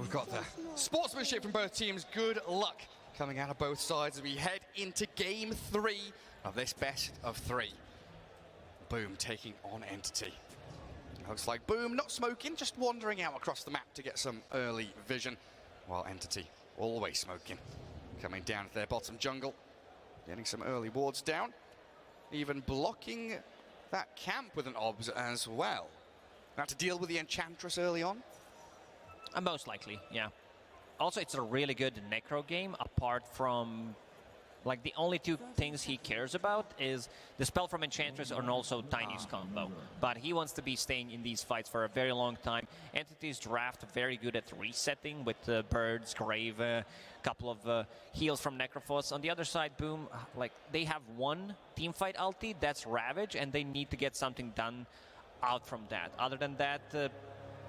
we've got the sportsmanship from both teams. Good luck coming out of both sides as we head into Game 3 of this best of 3. Boom taking on Entity. Looks like Boom not smoking, just wandering out across the map to get some early vision, while Entity always smoking. Coming down to their bottom jungle, getting some early wards down, even blocking that camp with an obs as well. Now to deal with the Enchantress early on? Most likely, yeah. Also, it's a really good Necro game, apart from... Like, the only two things he cares about is the spell from Enchantress and also Tiny's combo. But he wants to be staying in these fights for a very long time. Entity's draft very good at resetting with Birds, Grave, a couple of heals from Necrophos. On the other side, Boom, like, they have one teamfight ulti, that's Ravage, and they need to get something done out from that. Other than that,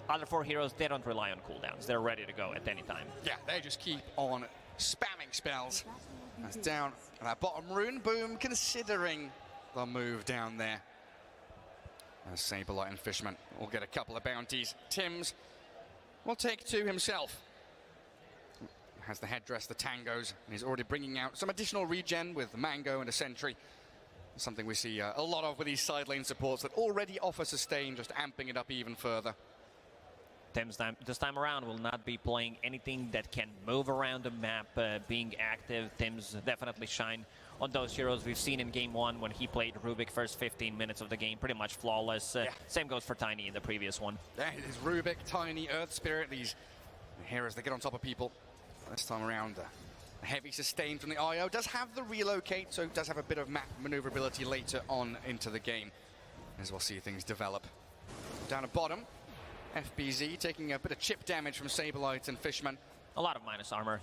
other 4 heroes, they don't rely on cooldowns. They're ready to go at any time. Yeah, they just keep on spamming spells. That's down on that bottom rune. Boom considering the move down there. As Saberlight and Fishman will get a couple of bounties. Tims will take 2 himself. Has the headdress, the tangos, and he's already bringing out some additional regen with the Mango and a Sentry. Something we see a lot of with these side lane supports that already offer sustain, just amping it up even further. Tims this time around will not be playing anything that can move around the map, being active. Tims definitely shine on those heroes we've seen in Game 1 when he played Rubik first 15 minutes of the game, pretty much flawless. Same goes for Tiny in the previous one. Yeah, it is Rubik, Tiny, Earth Spirit, these heroes that get on top of people. This time around, a heavy sustain from the IO. Does have the relocate, so does have a bit of map maneuverability later on into the game, as we'll see things develop. Down at bottom, FBZ taking a bit of chip damage from Saberlight and Fishman. A lot of minus armor.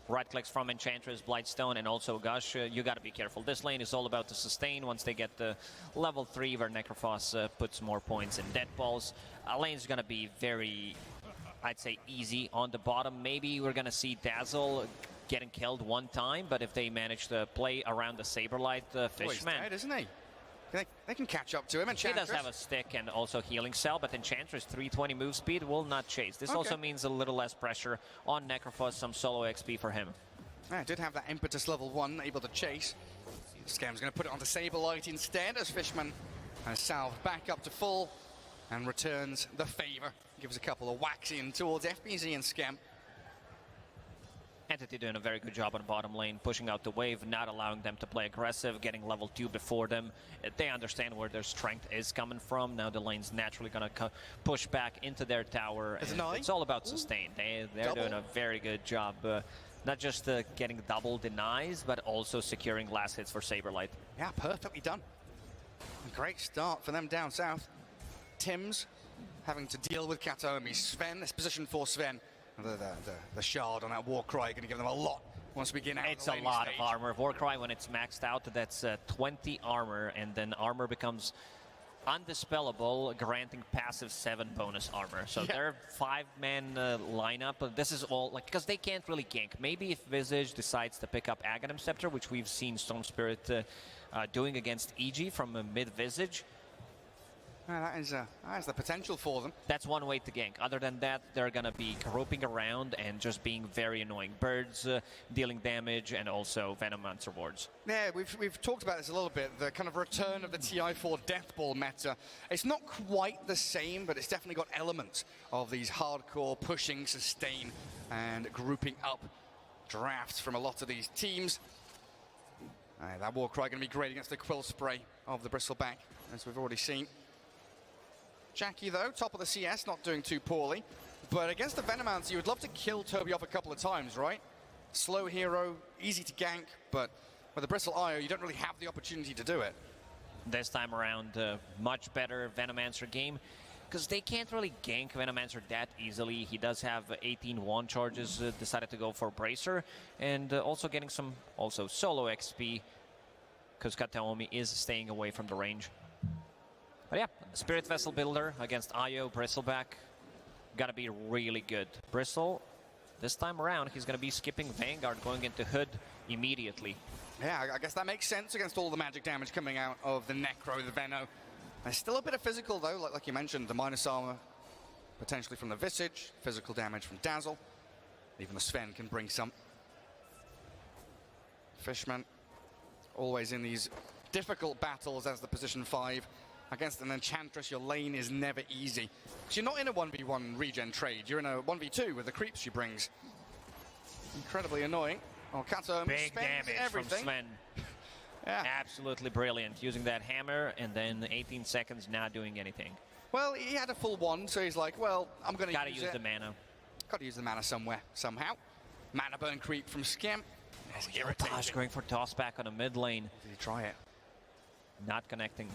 Right clicks from Enchantress, Blightstone, and also Gush. You gotta be careful. This lane is all about the sustain. Once they get the level 3 where Necrophos puts more points in dead balls, lane's gonna be very, I'd say, easy on the bottom. Maybe we're gonna see Dazzle getting killed one time, but if they manage to play around the Saberlight Fishman... He's dead, isn't he? They can catch up to him. Enchantress. He does have a stick and also healing cell, but Enchantress 320 move speed will not chase. This also means a little less pressure on Necrophos, some solo XP for him. Yeah, did have that impetus level 1, able to chase. Scam's going to put it onto Saberlight instead, as Fishman has salved back up to full and returns the favor. Gives a couple of whacks in towards FBZ and Scam. Entity doing a very good job on the bottom lane, pushing out the wave, not allowing them to play aggressive, getting level 2 before them. They understand where their strength is coming from. Now the lane's naturally going to push back into their tower. It's all about sustain. They're doing a very good job. Not just getting double denies, but also securing last hits for Saberlight. Yeah, perfectly done. A great start for them down south. Tims having to deal with Kataomi. Sven, this position for Sven. The shard on that Warcry going to give them a lot once we get out. It's a lot of armor. Warcry, when it's maxed out, that's 20 armor, and then armor becomes undispellable, granting passive 7 bonus armor. So their 5-man lineup, this is all, like, because they can't really gank. Maybe if Visage decides to pick up Aghanim Scepter, which we've seen Storm Spirit doing against EG from mid-Visage, that is the potential for them. That's one way to gank. Other than that, they're going to be groping around and just being very annoying. Birds dealing damage and also Venomancer wards. Yeah, we've talked about this a little bit, the kind of return of the TI4 Death Ball meta. It's not quite the same, but it's definitely got elements of these hardcore pushing, sustain, and grouping up drafts from a lot of these teams. That Warcry going to be great against the Quill Spray of the Bristleback, as we've already seen. Jackie, though, top of the CS, not doing too poorly. But against the Venomancer, you would love to kill Toby off a couple of times, right? Slow hero, easy to gank, but with the Bristle IO, you don't really have the opportunity to do it. This time around, much better Venomancer game, because they can't really gank Venomancer that easily. He does have 18 wand charges, decided to go for Bracer, and also getting some solo XP, because Kataomi is staying away from the range. But yeah, Spirit Vessel Builder against IO, Bristleback, gotta be really good. Bristle, this time around, he's gonna be skipping Vanguard, going into Hood immediately. Yeah, I guess that makes sense against all the magic damage coming out of the Necro, the Veno. There's still a bit of physical, though, like you mentioned, the minus armor potentially from the Visage, physical damage from Dazzle. Even the Sven can bring some. Fishman, always in these difficult battles as the position 5. Against an Enchantress, your lane is never easy. Because you're not in a 1v1 regen trade, you're in a 1v2 with the creeps she brings. Incredibly annoying. Oh, Kato Big spends damage everything. from Sven. Yeah. Absolutely brilliant. Using that hammer and then 18 seconds not doing anything. Well, he had a full one, so he's like, well, I'm going to use the mana. Got to use the mana somewhere, somehow. Mana burn creep from Skim. It's Gosh, going for toss back on a mid lane. Did he try it? Not connecting.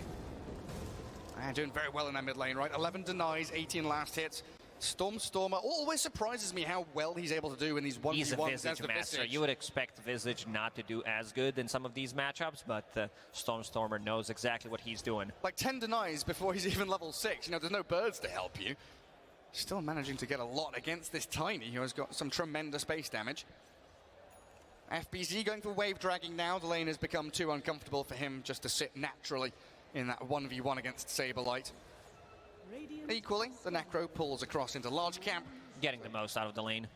Doing very well in that mid lane, right? 11 denies, 18 last hits. Stormer always surprises me how well he's able to do in these 1v1s. He's a Visage master. You would expect Visage not to do as good in some of these matchups, but Stormer knows exactly what he's doing. Like 10 denies before he's even level 6. You know, there's no birds to help you. Still managing to get a lot against this Tiny, who has got some tremendous base damage. FBZ going for wave dragging now. The lane has become too uncomfortable for him just to sit naturally in that 1v1 against Saberlight. Equally, the Necro pulls across into large camp. Getting the most out of the lane.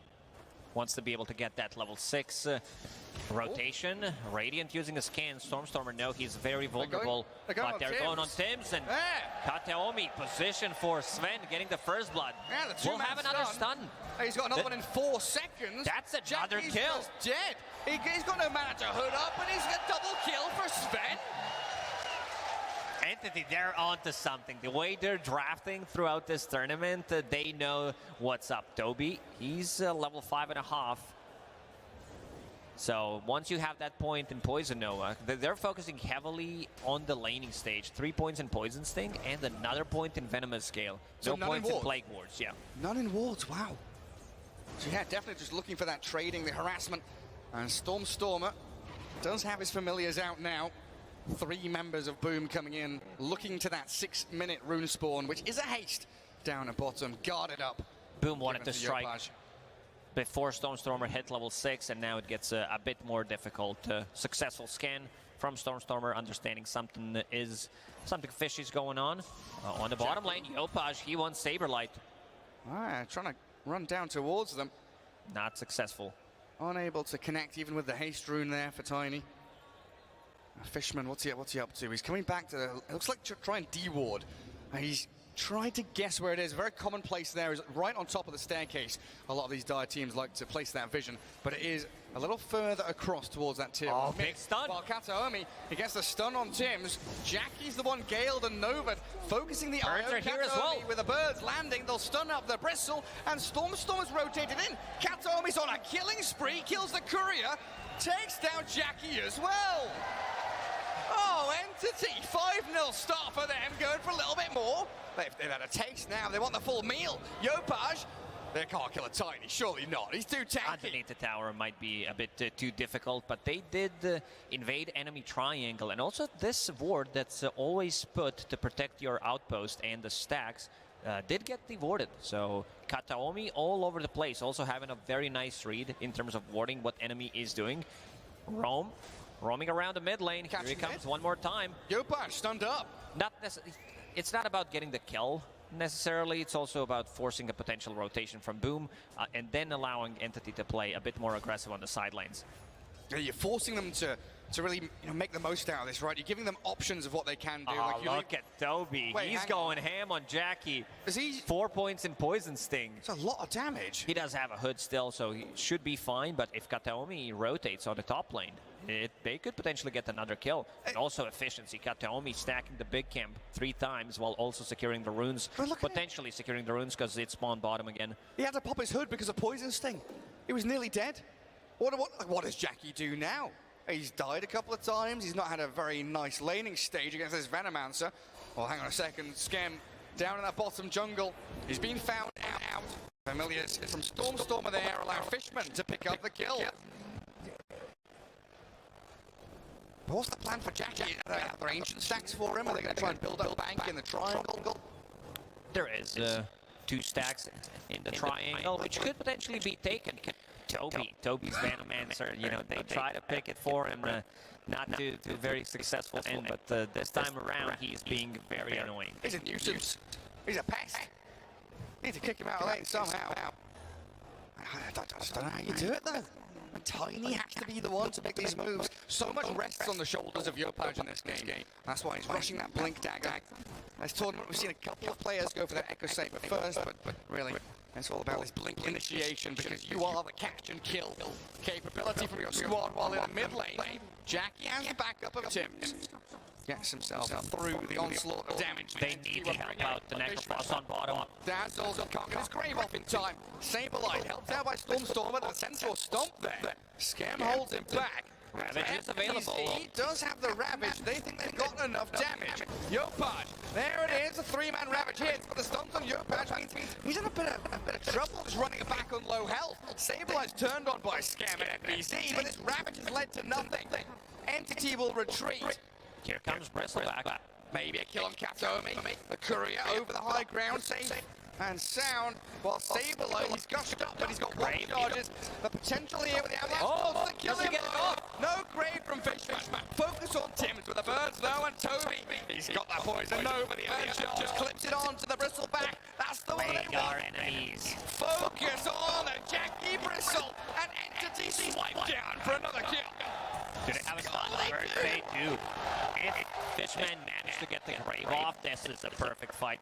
Wants to be able to get that level 6 rotation. Radiant using a scan. Stormer, no, he's very vulnerable. They're going on Tims. And Kateomi, position for Sven, getting the first blood. Yeah, the we'll have another stun. He's got another one in 4 seconds. That's another Jackie's kill. Just dead. He's got no mana to hood up, and he's got double kill for Sven. Entity, they're onto something. The way they're drafting throughout this tournament, they know what's up. Toby, he's level 5.5. So once you have that point in Poison Nova, they're focusing heavily on the laning stage. 3 points in Poison Sting and another point in Venomous Scale. So no points in Plague Wards, yeah. None in wards, wow. So yeah, definitely just looking for that trading, the harassment. And Stormer does have his familiars out now. 3 members of Boom coming in, looking to that 6-minute rune spawn, which is a haste down at bottom, guarded up. Boom wanted to strike before Stormer hit level 6, and now it gets a bit more difficult. Successful scan from Stormer, understanding something fishy's going on. On the bottom lane, Yopaj, he wants Saberlight. Trying to run down towards them. Not successful. Unable to connect even with the haste rune there for Tiny. Fishman, what's he up to? He's coming back to, it looks like to try and de-ward. He's tried to guess where it is. Very common place there is right on top of the staircase. A lot of these dire teams like to place that vision, but it is a little further across towards that tier. Oh, big stun. While Kataomi, he gets the stun on Tims. Jackie's the one Galed and Nova focusing the eye on here as well. With the birds landing, they'll stun up the Bristle, and Storm's rotated in. Kataomi's on a killing spree, kills the courier, takes down Jackie as well. Oh, Entity, 5-0 start for them, going for a little bit more. They've had a taste now, they want the full meal. Yopaj, they can't kill a Tiny, surely not, he's too tanky. Underneath the tower might be a bit too difficult, but they did invade enemy triangle, and also this ward that's always put to protect your outpost and the stacks did get dewarded. So Kataomi all over the place, also having a very nice read in terms of warding what enemy is doing. Roaming around the mid lane. Here he comes one more time. Yopaj stunned up. It's not about getting the kill necessarily. It's also about forcing a potential rotation from Boom and then allowing Entity to play a bit more aggressive on the sidelines. You're forcing them to really make the most out of this, right? You're giving them options of what they can do. Oh, look at Toby. He's going ham on Jackie. 4 points in Poison Sting. It's a lot of damage. He does have a hood still, so he should be fine. But if Kataomi rotates on the top lane, they could potentially get another kill. And also efficiency. Kataomi stacking the big camp 3 times while also securing the runes. Potentially securing the runes because it spawned bottom again. He had to pop his hood because of Poison Sting. He was nearly dead. What does Jackie do now? He's died a couple of times. He's not had a very nice laning stage against this Venomancer. Well, hang on a second. Skem down in that bottom jungle. He's been found out. Familiars from Stormer there, allowing Fishman to pick up the kill. But what's the plan for Jackie? Are there ancient stacks for him? Are they going to try and build up a bank in the triangle? There is 2 stacks in the triangle, which could potentially be taken. Toby's Venomancer, they try to pick it for him, not to a very successful end, but this time around he's being very annoying. He's a nuisance. He's a pest. Need to kick him out of lane somehow. I just don't know how you do it though. And Tiny has to be the one to make these moves. So much rests on the shoulders of Yopaj in this game. That's why he's rushing that Blink Dagger. This tournament, we've seen a couple of players go for their Echo Saber first, but really, it's all about this Blink initiation because you are the catch and kill capability from your squad while in the mid lane. Jackie has the backup of Tim's. Gets himself through the onslaught of damage. They need to help out the Necrofrost on bottom. Dazzles can't get his grave off in time. Saberlight helped out by Stormstormer, the Centaur stomp there. Scam holds him back. Ravage is available. He does have the Ravage. They think they've got enough damage. Yopaj, there it is, a 3-man Ravage hit, but the stomps on Yopaj means he's in a bit of trouble just running it back on low health. Saberlight's turned on by Scam and NBC, but this Ravage has led to nothing. Entity will retreat. Here comes Bristleback. Maybe a kill on Katomi. The courier over the high ground, safe and sound. While Saberlight, he's gushed up, but he's got one charges. The potential here with the avalanche. Oh, The kill him. No grave from Fishman. Focus on Tim's with the birds though, and Toby. He's got that poison over the edge. Just clips it on to the Bristleback. That's the one they want. Enemies. Focus on a Jackie Bristle. And Entity swipe down for another kill. Do they have a stun first? They do. If Fishman managed to get the grave off, this is a perfect fight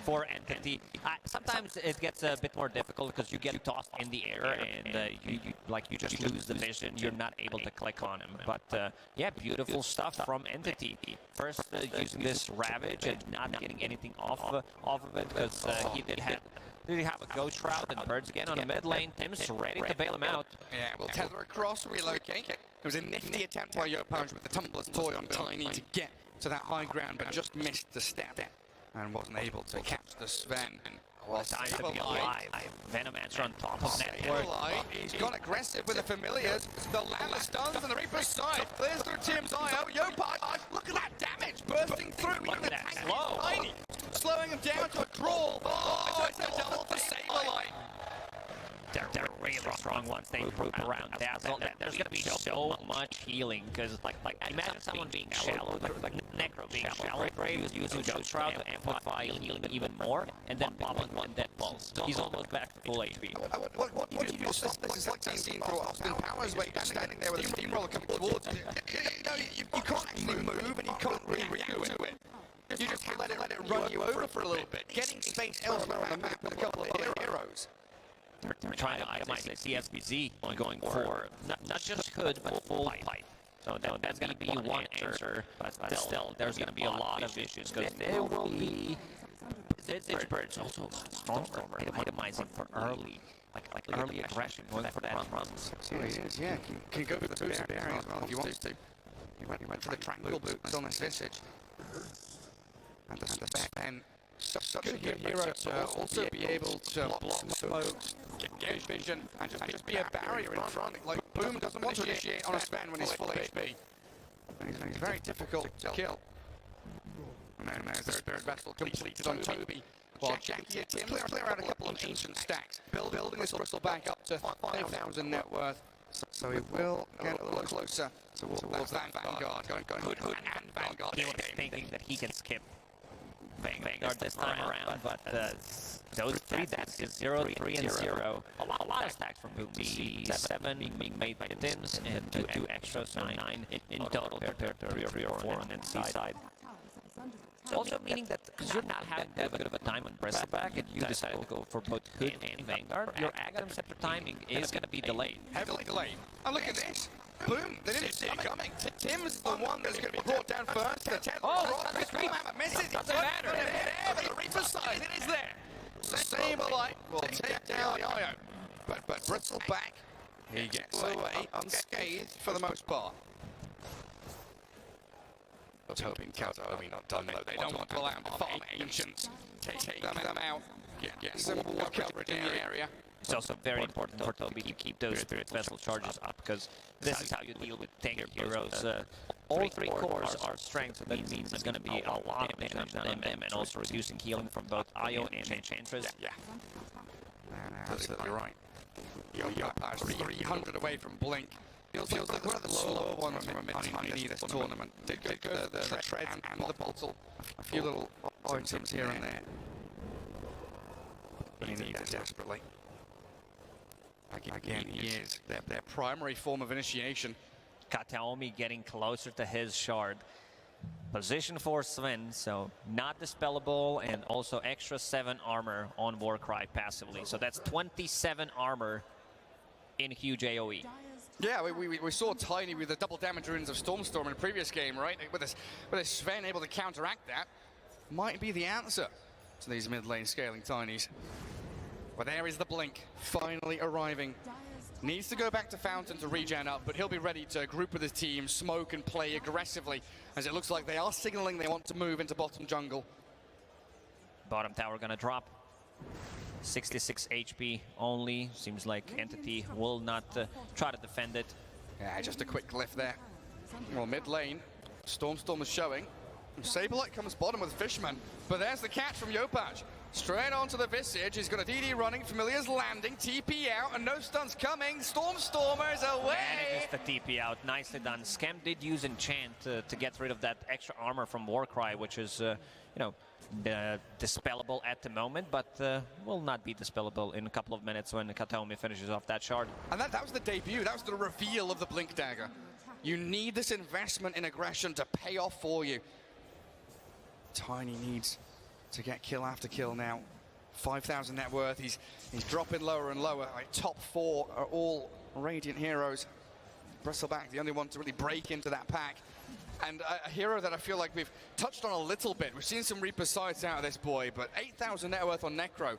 for Entity. Sometimes it gets a bit more difficult because you get tossed in the air and you just lose the vision. You're not able to click on him. But yeah, beautiful stuff from Entity. First using this Ravage and not getting anything off of it because he did have a Ghost Shroud and Birds again on the mid lane. Tim's ready to bail him out. Yeah, we'll tether across, relocate. It was a nifty attempt by Yopaj with the Tumbler's Toy on Tiny to get to that high ground, but just missed the step and wasn't able to catch the Sven. Well, time to be alive. Venomancer on top of Network. He's gone aggressive with the Familiars. The Ladder stuns and the Reaper's side. Clears through Tim's eye. Oh, Yopaj, look at that damage bursting through. Look at that slow. Tiny, slowing him down to a crawl. Oh, it's a double for Saberlight. They're really strong once they group around Dazzle. There's going to be so much healing because, like imagine someone being shallow, like Necro being shallow, Brave using Ghost Shroud to amplify healing even more, and then popping one dead pulse. He's almost back to full HP. What do you do? This is like seeing through Austin Powers, where you're standing there with a steamroller coming towards you. You can't actually move and you can't really react to it. You just let it run you over for a little bit, getting space elsewhere on the map with a couple of other heroes. They're trying to itemize the CSBZ going for not just Hood, but full pipe. So that's going to be one answer, but still, there's going to be a lot of issues because there will be... Birds also Stormstormer itemizing for early, like early aggression, going for that runs. So he is, yeah, can go for the boost bearing as well if you want to. He went for the tranquil boots on this Visage. And the Sven. Such a good hero to also be able to block smokes, get vision, and just be a barrier in front. Like, Boom doesn't want to initiate on a Sven when he's full HP. He's very difficult to kill. And then there's their vessel completed on Toby. While Jackie and Tim clear out a couple of ancient stacks, building this Bristle back up to 5,000 net worth. So he will get a little closer towards that Vanguard. Going Hood and Vanguard. He was thinking that he can skip Vanguard this time around, but those three, that's 0, 3, and 0. A lot of stacks from Boom. 7 being made by the Tims, and 2 extras, so 9 in total, compared to 3 or 4 on the side. Also meaning that because you're not having that good of a time on Bristleback, and you decided to go for both Hood and Vanguard, your Aghanim Scepter timing is going to be delayed. Heavily delayed. And look at this. Boom! They didn't see it coming. Tim's the one that's going to be brought down first. The Scream Hammer misses. Doesn't matter. But the Reaper side, it is there. Saberlight will take down the IO. But Bristleback, he gets away unscathed for the most part. I was hoping Katomi not done though. They don't want to allow him to farm Ancients. Take them out. Get some more coverage in the area. It's also very important for Toby to keep those Spirit Vessel charges up because this is how you deal with tank heroes. All 3 cores are strength, and that means there's going to be a lot of damage on them and also reducing healing from both IO and Enchantress. Yeah. Absolutely right. Yopaj 300 away from Blink. Feels like one of the slower ones from a mid-tiny this tournament. Did go the tread and the bottle. A few little items here and there. he needs it desperately. Again, he is their primary form of initiation. Kataomi getting closer to his shard. Position for Sven, so not dispellable, and also extra 7 armor on Warcry passively. So that's 27 armor in huge AoE. Yeah, we saw Tiny with the double damage runes of Stormstorm in the previous game, right? With this Sven able to counteract that, might be the answer to these mid lane scaling Tinies. But there is the blink, finally arriving. Needs to go back to Fountain to regen up, but he'll be ready to group with his team, smoke and play aggressively, as it looks like they are signaling they want to move into bottom jungle. Bottom tower gonna drop. 66 HP only. Seems like Entity will not try to defend it. Yeah, just a quick glyph there. Well, mid lane, Stormstorm is showing. Saberlight comes bottom with Fishman, but there's the catch from Yopaj. Straight onto the Visage, he's got a DD running, Familiar's landing, TP out, and no stuns coming. Stormstormer's away! And it is the TP out, nicely done. Scam did use Enchant to get rid of that extra armor from Warcry, which is, you know, dispellable at the moment, but will not be dispellable in a couple of minutes when Kataomi finishes off that shard. And that was the debut, that was the reveal of the Blink Dagger. You need this investment in aggression to pay off for you. Tiny needs to get kill after kill now. 5,000 net worth, he's dropping lower and lower. Like, top 4 are all Radiant heroes. Bristleback, the only one to really break into that pack. And a hero that I feel like we've touched on a little bit. We've seen some Reaper sights out of this boy, but 8,000 net worth on Necro.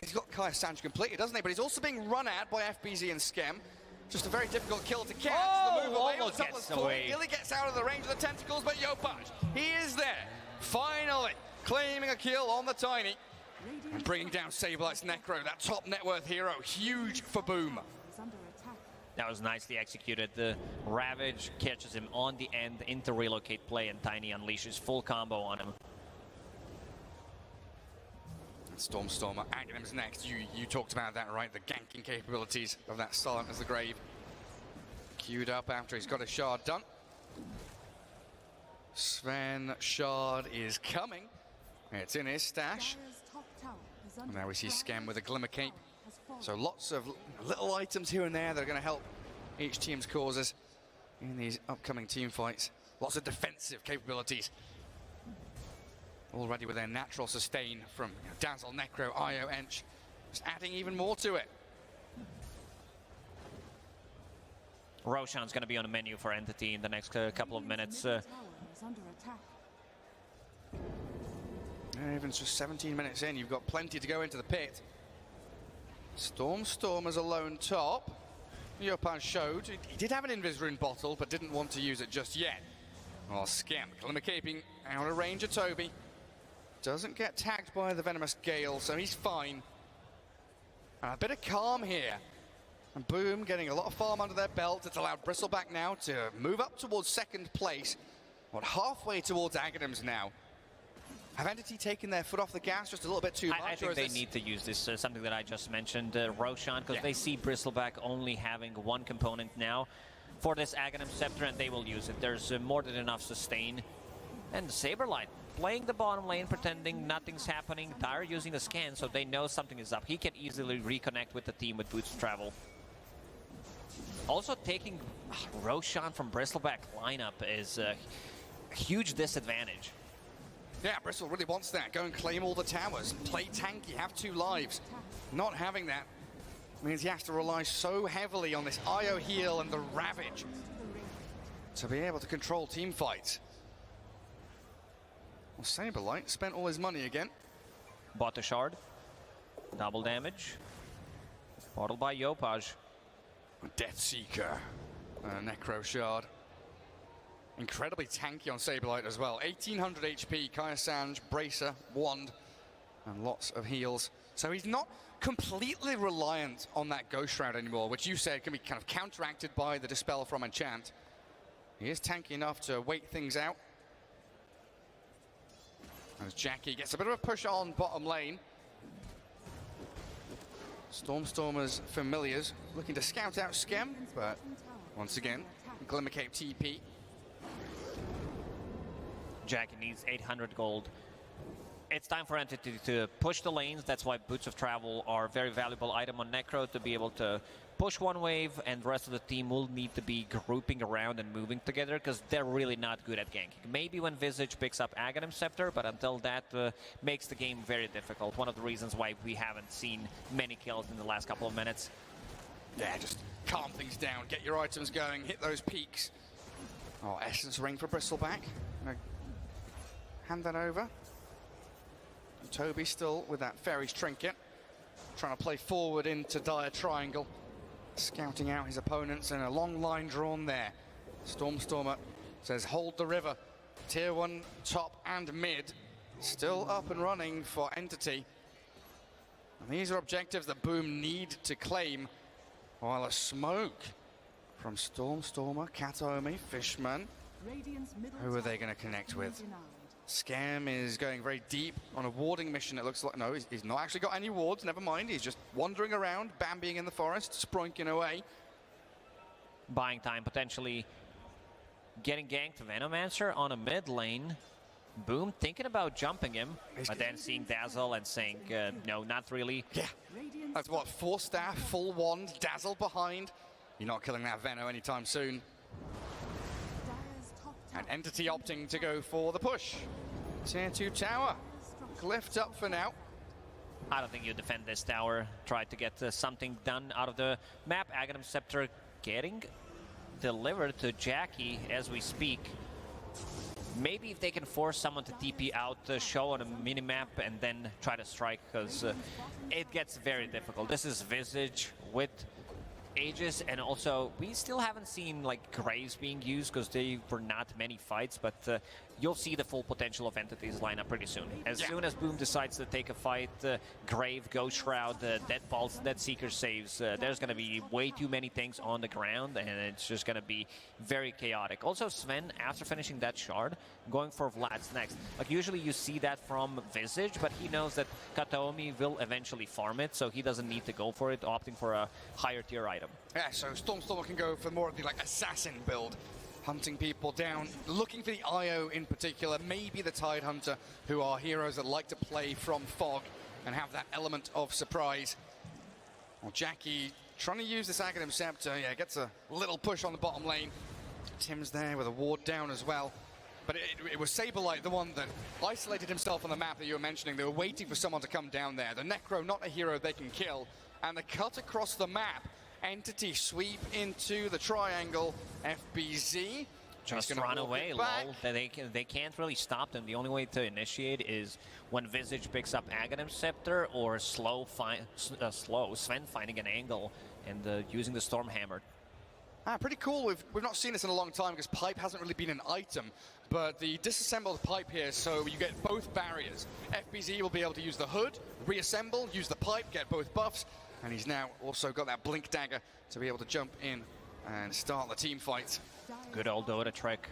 He's got Kaya Sanj completely, doesn't he? But he's also being run at by FBZ and Skem. Just a very difficult kill to catch. Oh, the move away almost gets away. Nearly gets out of the range of the tentacles, but Yopaj, he is there. Finally, claiming a kill on the Tiny. And bringing down Saberlight's Necro, that top net worth hero. Huge for Boom. That was nicely executed. The Ravage catches him on the end into relocate play, and Tiny unleashes full combo on him. Stormstormer, Aghanim's next. You talked about that, right? The ganking capabilities of that Silent as the Grave. Queued up after he's got his shard done. Sven shard is coming. It's in his stash. And now we see Skem with a Glimmer Cape. So lots of little items here and there that are going to help each team's causes in these upcoming team fights. Lots of defensive capabilities. Already with their natural sustain from Dazzle, Necro, Io, Ench. Just adding even more to it. Roshan's going to be on the menu for Entity in the next couple of minutes. Even just 17 minutes in, you've got plenty to go into the pit. Stormstormer's alone top. Yopaj showed he did have an Invis rune bottle, but didn't want to use it just yet. Well, Scam, Glimmer Caping out of range of Toby. Doesn't get tagged by the Venomous Gale, so he's fine. And a bit of calm here. And Boom getting a lot of farm under their belt. It's allowed Bristleback now to move up towards second place. What, halfway towards Aghanim's now. Have Entity taken their foot off the gas just a little bit too much? I think they need to use this, something that I just mentioned, Roshan, because they see Bristleback only having one component now for this Aghanim Scepter, and they will use it. There's more than enough sustain. And Saberlight playing the bottom lane, pretending nothing's happening. Dire using the scan, so they know something is up. He can easily reconnect with the team with Boots of Travel. Also taking Roshan from Bristleback lineup is a huge disadvantage. Yeah, Bristol really wants that. Go and claim all the towers. Play tanky, have 2 lives. Not having that means he has to rely so heavily on this Io heal and the Ravage to be able to control team fights. Well, Saberlight spent all his money again. Bought a shard. Double damage. Bottled by Yopaj. Deathseeker. Necro shard. Incredibly tanky on Saberlight as well. 1800 HP, Kaya Sanj, Bracer, Wand, and lots of heals. So he's not completely reliant on that Ghost Shroud anymore, which you said can be kind of counteracted by the Dispel from Enchant. He is tanky enough to wait things out. As Jackie gets a bit of a push on bottom lane. Stormstormer's Familiars looking to scout out Skem, but once again, Glimmer Cape TP. Jackie needs 800 gold It's time for Entity to push the lanes. That's why Boots of Travel are a very valuable item on Necro to be able to push one wave, and the rest of the team will need to be grouping around and moving together because they're really not good at ganking. Maybe when Visage picks up Aghanim Scepter, but until that makes the game very difficult. One of the reasons why we haven't seen many kills in the last couple of minutes. Yeah, just calm things down, get your items going, hit those peaks. Oh, Essence Ring for Bristleback. Hand that over. And Toby still with that Fairy's Trinket, trying to play forward into Dire Triangle, scouting out his opponents, and a long line drawn there. Stormer says hold the river. Tier 1 top and mid still up and running for Entity. And these are objectives that Boom need to claim, while a smoke from Stormer, Kataomi, Fishman. Who are they going to connect with? Scam is going very deep on a warding mission, it looks like. No, he's not actually got any wards, never mind. He's just wandering around, Bambiing in the forest, sproinking away. Buying time, potentially getting ganked. Venomancer on a mid lane. Boom thinking about jumping him, but then seeing Dazzle and saying, no, not really. Yeah, that's what, 4 staff, full wand, Dazzle behind. You're not killing that Veno anytime soon. And Entity opting to go for the push. Tier 2 tower, glyphed up for now. I don't think you defend this tower. Try to get something done out of the map. Aghanim Scepter getting delivered to Jackie as we speak. Maybe if they can force someone to TP out, show on a minimap, and then try to strike, because it gets very difficult. This is Visage with Aegis, and also we still haven't seen like Graves being used because they were not many fights, but you'll see the full potential of Entity's lineup pretty soon. As soon as Boom decides to take a fight, Grave, Ghost Shroud, Dead Pulse, Dead Seeker saves, there's going to be way too many things on the ground, and it's just going to be very chaotic. Also, Sven, after finishing that shard, going for Vlad's next. Like, usually you see that from Visage, but he knows that Kataomi will eventually farm it, so he doesn't need to go for it, opting for a higher tier item. Yeah, so Stormer can go for more of the like assassin build, hunting people down, looking for the IO in particular, maybe the Tide Hunter, who are heroes that like to play from fog and have that element of surprise. Well, Jackie trying to use this Aghanim Scepter, yeah, gets a little push on the bottom lane. Tim's there with a ward down as well. But it was Saberlight, the one that isolated himself on the map that you were mentioning. They were waiting for someone to come down there. The Necro, not a hero they can kill. And the cut across the map. Entity sweep into the triangle. FBZ just run away, lol. They can't really stop them. The only way to initiate is when Visage picks up Aghanim Scepter or slow Sven finding an angle and using the Stormhammer. Pretty cool. We've not seen this in a long time because pipe hasn't really been an item, but the disassembled pipe here, so you get both barriers. FBZ will be able to use the hood, reassemble, use the pipe, get both buffs, and he's now also got that blink dagger to be able to jump in and start the team fight. Good old Dota trick.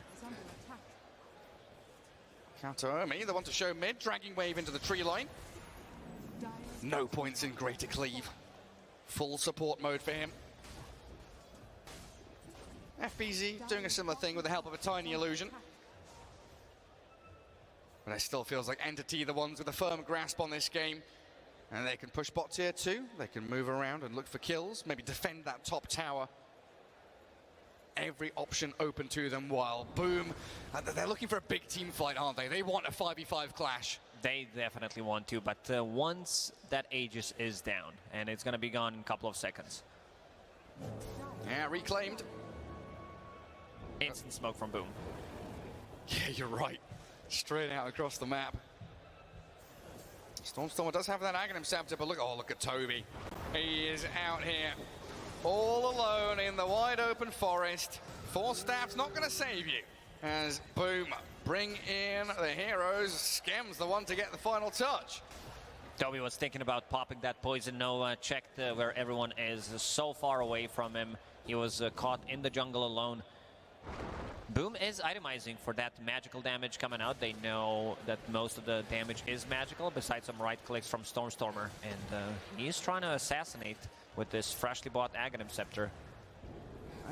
Kataomi, the one to show mid, dragging wave into the tree line. No points in Greater Cleave. Full support mode for him. FBZ doing a similar thing with the help of a tiny illusion. But it still feels like Entity, the ones with a firm grasp on this game. And they can push bot tier 2. They can move around and look for kills. Maybe defend that top tower. Every option open to them, while Boom, they're looking for a big team fight, aren't they? They want a 5v5 clash. They definitely want to, but once that Aegis is down, and it's going to be gone in a couple of seconds. Yeah, reclaimed. Instant smoke from Boom. Yeah, you're right. Straight out across the map. Stormer does have that Aghanim Scepter, but look at Toby. He is out here all alone in the wide open forest. 4 staff's not going to save you. As Boom bring in the heroes. Skem's the one to get the final touch. Toby was thinking about popping that poison. No, checked where everyone is. So far away from him. He was caught in the jungle alone. Boom is itemizing for that magical damage coming out. They know that most of the damage is magical, besides some right clicks from Stormer. And he's trying to assassinate with this freshly bought Aghanim Scepter.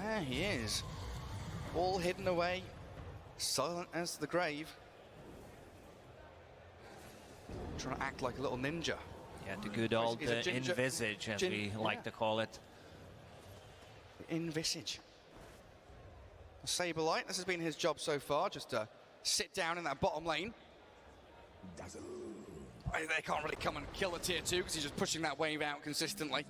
There he is. All hidden away. Silent as the grave. trying to act like a little ninja. Yeah, the good old He's a ginger- envisage, as we like to call it. Envisage. Saberlight, this has been his job so far, just to sit down in that bottom lane. They can't really come and kill the tier 2 because he's just pushing that wave out consistently.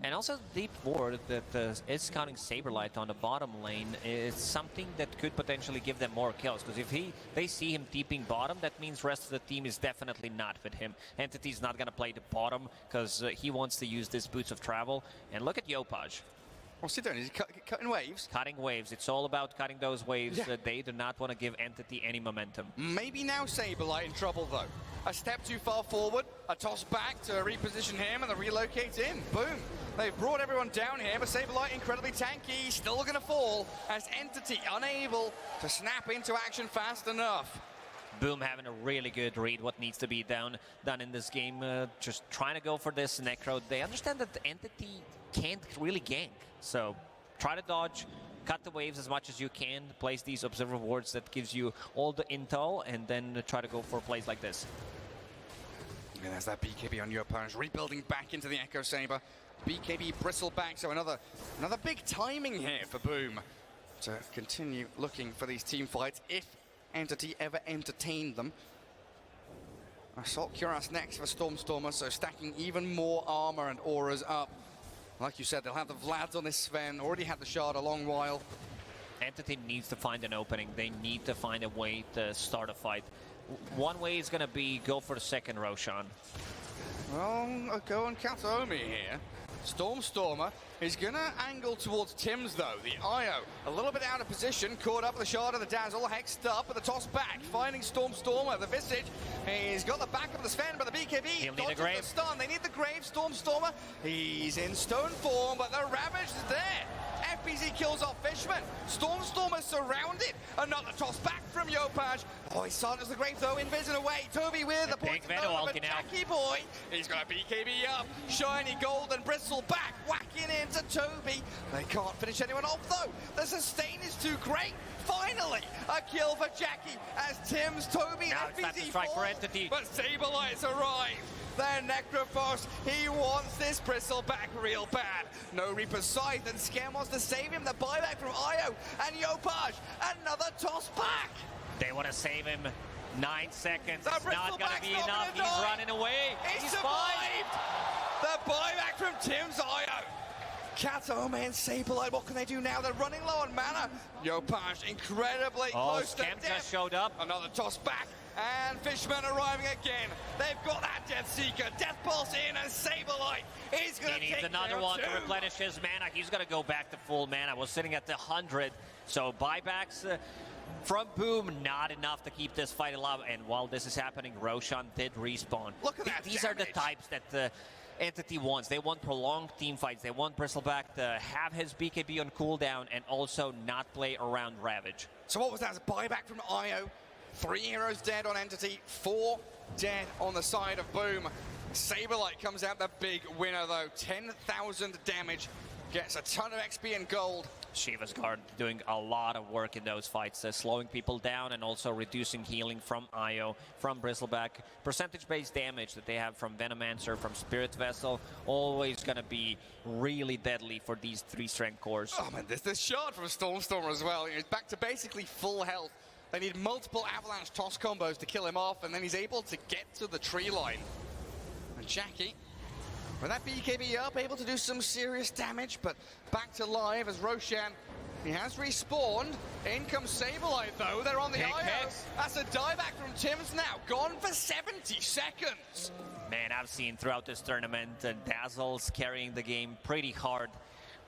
And also deep ward that is scouting Saberlight on the bottom lane is something that could potentially give them more kills, because if they see him deeping bottom, that means rest of the team is definitely not with him. Entity's not going to play the bottom because he wants to use this Boots of Travel. And look at Yopaj. What's he doing? Is he cutting waves? Cutting waves. It's all about cutting those waves. Yeah. They do not want to give Entity any momentum. Maybe now Saberlight in trouble, though. A step too far forward, a toss back to reposition him, and the relocate in. Boom. They've brought everyone down here, but Saberlight incredibly tanky, still going to fall as Entity unable to snap into action fast enough. Boom having a really good read what needs to be done in this game. Just trying to go for this Necro. They understand that the Entity can't really gank. So try to dodge, cut the waves as much as you can, place these observer wards that gives you all the intel, and then try to go for plays like this. And there's that BKB on your opponent, rebuilding back into the Echo Saber. BKB bristle back, so another big timing here for Boom to continue looking for these team fights if Entity ever entertained them. Assault Cuirass next for Stormstormer, so stacking even more armor and auras up. Like you said, they'll have the Vlads on this Sven, already had the Shard a long while. Entity needs to find an opening. They need to find a way to start a fight. One way is going to be go for the second Roshan. Well, go on Kataomi here. Stormstormer is going to angle towards Tim's, though. The Io, a little bit out of position, caught up with the Shard of the Dazzle, hexed up, but the toss back, finding Stormstormer. The Visage, he's got the back of the Sven, but the BKB dodges the stun. They need the Grave. Stormstormer, he's in stone form, but the Ravage is there. FPZ kills off Fishman. Stormstormer surrounded. Another toss back from Yopaj. Oh, he silenced the Grave, though, invis away. Toby with the point of no, but Jackie boy, he's got a BKB up. Shiny gold and bristle back, whacking into Toby. They can't finish anyone off, though. The sustain is too great. Finally, a kill for Jackie as Tim's Toby now FPZ it's strike for Entity. But Saberlight's arrived. Then Necrophos, he wants this bristle back real bad. No Reaper's Scythe, and Scam wants to save him. The buyback from Io and Yopaj. Another toss back. They want to save him. 9 seconds. The It's not going to be enough. He's die. running away. He's fine. survived. The buyback from Tim's Io. Kataomi and Saberlight, what can they do now? They're running low on mana. Yopaj incredibly close to Scam death. just showed up. Another toss back. And Fishman arriving again. They've got that Death Seeker. Death Pulse in, and Saberlight is going to take He needs another one to two. replenish his mana. He's going to go back to full mana. Was sitting at the 100. So buybacks from Boom, not enough to keep this fight alive. And while this is happening, Roshan did respawn. Look at that These are the damage. types that the Entity wants. They want prolonged team fights. They want Bristleback to have his BKB on cooldown and also not play around Ravage. So what was that? A buyback from Io. 3 heroes dead on Entity, 4 dead on the side of Boom. Saberlight comes out the big winner, though. 10,000 damage, gets a ton of XP and gold. Shiva's Guard doing a lot of work in those fights, slowing people down and also reducing healing from Io, from Bristleback. Percentage-based damage that they have from Venomancer, from Spirit Vessel, always going to be really deadly for these 3 strength cores. Oh man, there's this shard from Stormstormer as well. He's back to basically full health. They need multiple avalanche toss combos to kill him off, and then he's able to get to the tree line. And Jackie, with that BKB up, able to do some serious damage, but back to live as Roshan, he has respawned. In comes Saberlight, though. They're on the IO. That's a dieback from Tim's now. Gone for 70 seconds. Man, I've seen throughout this tournament, Dazzle's carrying the game pretty hard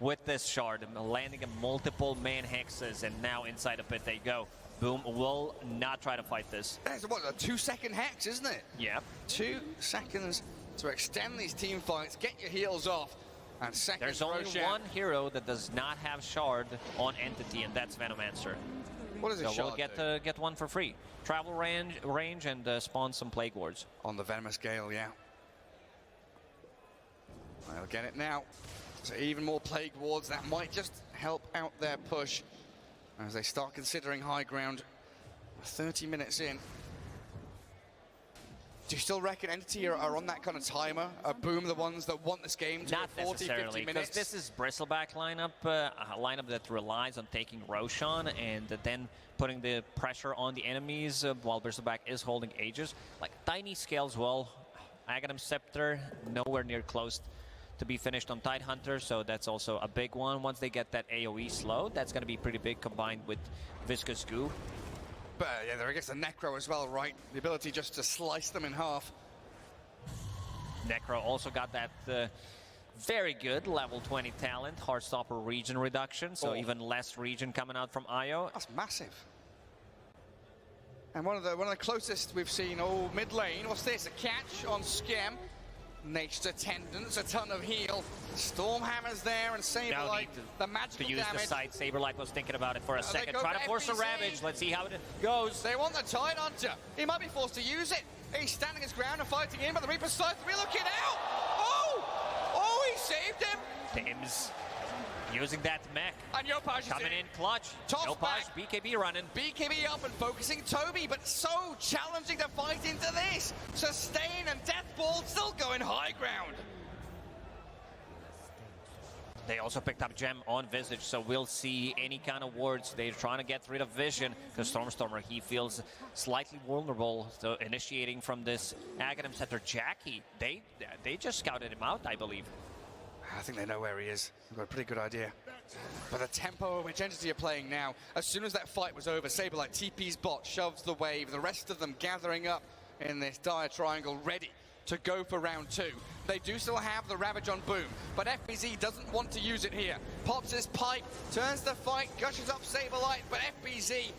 with this shard, landing in multiple man hexes, and now inside of it they go. Boom will not try to fight this. That's what, a 2-second hex, isn't it? Yep. 2 seconds to extend these team fights, get your heels off. And second, There's only Roshan. one hero that does not have shard on Entity, and that's Venomancer. What does So a we'll shard get one for free. Travel range and spawn some Plague Wards. on the Venomous Gale, yeah. They'll get it now. So even more Plague Wards, that might just help out their push as they start considering high ground. 30 minutes in. Do you still reckon Entity are on that kind of timer? Boom, the ones that want this game to Not go 40, 50 necessarily, because minutes? this is Bristleback lineup, a lineup that relies on taking Roshan and then putting the pressure on the enemies while Bristleback is holding Aegis. Like, Tiny scales well. Aghanim Scepter, nowhere near close to be finished on Tidehunter, so that's also a big one. Once they get that AoE slowed, that's going to be pretty big combined with Viscous Goo. But yeah, they're against the Necro as well, right? The ability just to slice them in half. Necro also got that very good level 20 talent, Heartstopper region reduction, so even less region coming out from Io. That's massive. And one of the closest we've seen, mid lane. What's this? A catch on Skem. Nature's Attendants, a ton of heal. Stormhammer's there, and Saberlight, the magical to use damage. The side. Saberlight was thinking about it for a second. Try to force a FBZ. Ravage. Let's see how it goes. They want the Tidehunter. He might be forced to use it. He's standing his ground and fighting in, but the Reaper's side three looking out. Oh, he saved him. Tims using that mech. And Yopaj is coming in clutch. Toss Yopaj, back. BKB running. BKB up and focusing Toby, but so challenging to fight into this. Sustain and Deathball still going high ground. They also picked up Gem on Visage, so we'll see any kind of wards. They're trying to get rid of Vision, because Stormstormer, he feels slightly vulnerable. So initiating from this Aghanim Scepter, Jackie, they just scouted him out, I believe. I think they know where he is. They've got a pretty good idea. But the tempo which Entity are playing now, as soon as that fight was over, Saberlight TP's bot, shoves the wave, the rest of them gathering up in this dire triangle, ready to go for round two. They do still have the Ravage on Boom, but FBZ doesn't want to use it here. Pops his pipe, turns the fight, gushes up Saberlight, but FBZ,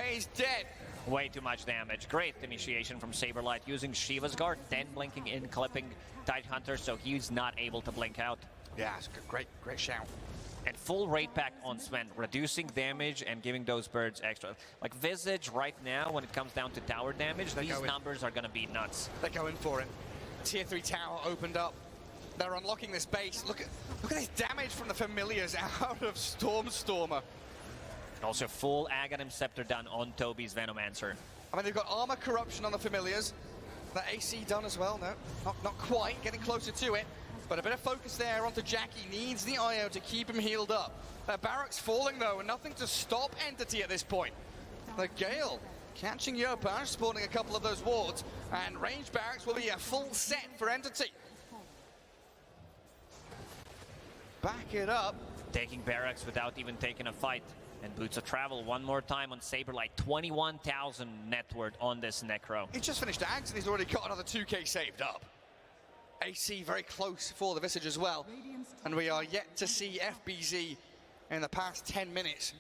he's dead. Way too much damage. Great initiation from Saberlight using Shiva's Guard, then blinking in, clipping Tidehunter, so he's not able to blink out. Yeah, it's a great shout. And full raid pack on Sven, reducing damage and giving those birds extra. Like Visage right now, when it comes down to tower damage, these numbers are going to be nuts. They're going for it. Tier 3 tower opened up. They're unlocking this base. Look at this damage from the familiars out of Stormstormer. Also full Aghanim Scepter done on Toby's Venomancer. I mean, they've got armor corruption on the familiars. That AC done as well. No, not quite. Getting closer to it. But a bit of focus there onto Jackie. Needs the IO to keep him healed up. Barracks falling though, and nothing to stop Entity at this point. The Gale catching Yopaj, spawning a couple of those wards, and range barracks will be a full set for Entity. Back it up. Taking barracks without even taking a fight. And Boots of Travel one more time on Saberlight. 21,000 net worth on this Necro. He just finished Ags and he's already got another 2k saved up. AC very close for the Visage as well. And we are yet to see FBZ in the past 10 minutes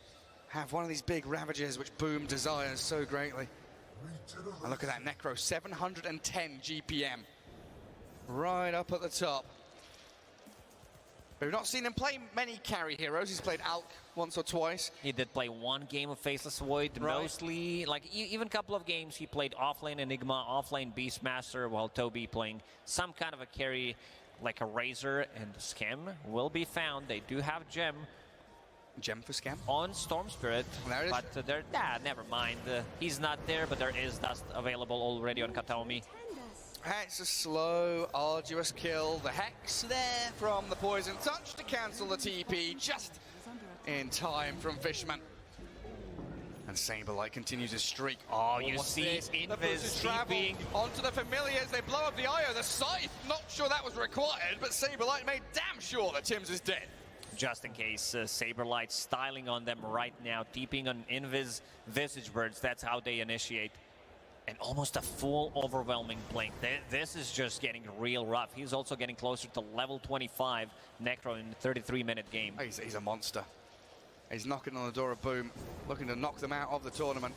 have one of these big Ravages which Boom desires so greatly. And look at that Necro, 710 GPM. Right up at the top. We've not seen him play many carry heroes. He's played Alk once or twice. He did play one game of Faceless Void, mostly, like even a couple of games he played offlane Enigma, offlane Beastmaster, while Toby playing some kind of a carry like a Razor, and Skem will be found. They do have Gem. Gem for Skem? On Storm Spirit, there it is. But never mind. He's not there, but there is dust available already on Kataomi. It's a slow, arduous kill. The Hex there from the Poison Touch to cancel the TP just in time from Fishman. And Saberlight continues his streak. Oh, you see Invis traveling onto the familiars. They blow up the IO. The Scythe, not sure that was required, but Saberlight made damn sure that Tims is dead. Just in case, Saberlight styling on them right now, TPing on Invis Visage Birds. That's how they initiate. And almost a full overwhelming blink. This is just getting real rough. He's also getting closer to level 25 Necro in a 33-minute game. He's a monster. He's knocking on the door of Boom, looking to knock them out of the tournament.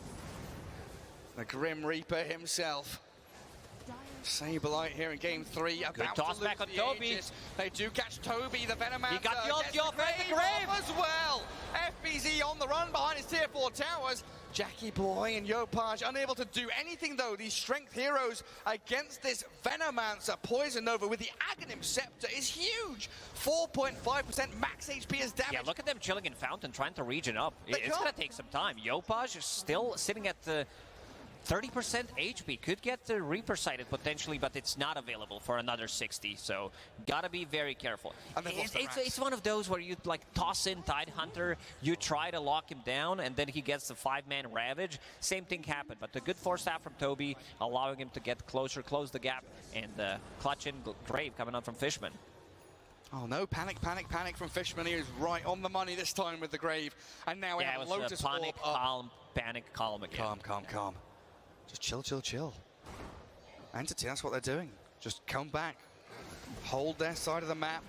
The Grim Reaper himself. Saberlight here in game 3. Good toss back on Toby. Aegis. They do catch Toby, the Venomancer. He got the ulti off at the grave as well. FBZ on the run behind his tier 4 towers. Jackie Boy and Yopaj unable to do anything though. These strength heroes against this Venomancer. Poison Nova with the Aghanim Scepter is huge. 4.5% max HP as damage. Yeah, look at them chilling in Fountain, trying to regen up. It's going to take some time. Yopaj is still sitting at the 30% HP. Could get the Reaper sighted potentially, but it's not available for another 60. So gotta be very careful. And It's one of those where you like toss in Tidehunter, you try to lock him down, and then he gets the 5-man Ravage. Same thing happened, but the good force staff from Toby, allowing him to get closer, close the gap, and clutch in Grave coming out from Fishman. Oh no, panic from Fishman. He is right on the money this time with the Grave. And now we have Lotus panic, Orb up. calm, panic, calm again. Calm. Just chill. Entity, that's what they're doing. Just come back. Hold their side of the map.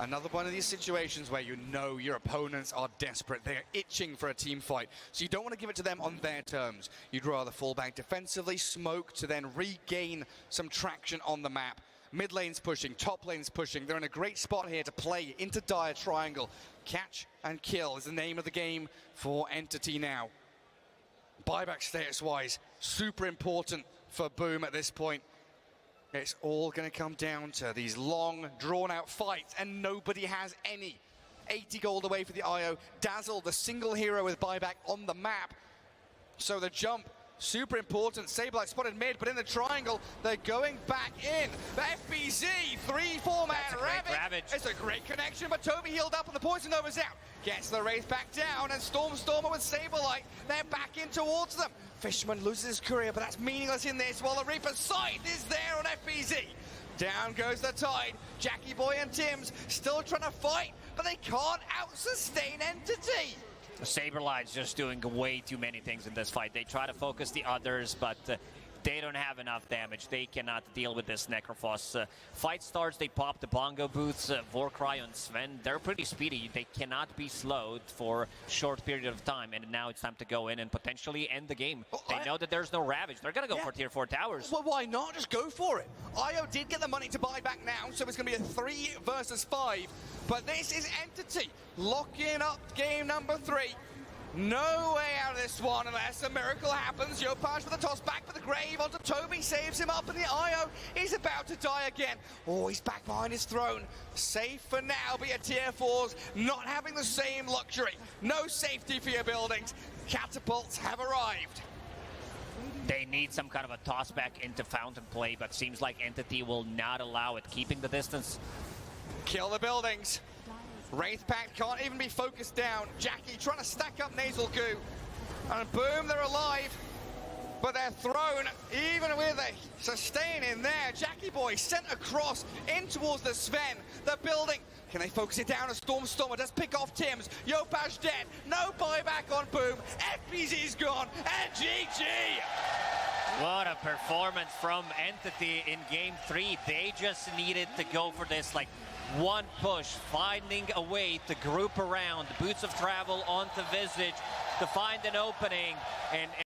Another one of these situations where you know your opponents are desperate. They are itching for a team fight. So you don't want to give it to them on their terms. You'd rather fall back defensively, smoke to then regain some traction on the map. Mid lane's pushing, top lane's pushing. They're in a great spot here to play into dire triangle. Catch and kill is the name of the game for Entity now. Buyback status-wise, super important for Boom at this point. It's all going to come down to these long, drawn-out fights, and nobody has any. 80 gold away for the IO. Dazzle, the single hero with buyback on the map. So the jump, super important. Sableye spotted mid, but in the triangle, they're going back in. The FBZ, 3-4-man Ravage. It's a great connection, but Toby healed up and the Poison Nova's out. Gets the Wraith back down, and Stormer with Sableye. They're back in towards them. Fishman loses his courier, but that's meaningless in this, while the Reaper's sight is there on FBZ. Down goes the Tide. Jackie Boy and Tim's still trying to fight, but they can't out-sustain Entity. Saberline's just doing way too many things in this fight. They try to focus the others, but they don't have enough damage. They cannot deal with this Necrophos. Fight starts, they pop the bongo boots, Vorcry on Sven. They're pretty speedy. They cannot be slowed for a short period of time, and now it's time to go in and potentially end the game. They know that there's no Ravage. They're going to go for tier 4 towers. Well, why not? Just go for it. IO did get the money to buy back now, so it's going to be a 3 versus 5. But this is Entity locking up game number 3. No way out of this one unless a miracle happens. Yopaj with the toss back for the Grave onto Toby, saves him up, and the IO is about to die again. Oh, he's back behind his throne. Safe for now, but your tier 4s not having the same luxury. No safety for your buildings. Catapults have arrived. They need some kind of a toss back into Fountain play, but seems like Entity will not allow it, keeping the distance. Kill the buildings. Wraith Pact can't even be focused down. Jackie trying to stack up Nasal Goo. And boom, they're alive. But they're thrown, even with a sustain in there. Jackie Boy sent across in towards the Sven. The building. Can they focus it down? A Stormer does pick off Tim's. Yopaj dead. No buyback on Boom. FBZ's gone. And GG. What a performance from Entity in game 3. They just needed to go for this like one push, finding a way to group around Boots of Travel onto Visage to find an opening, and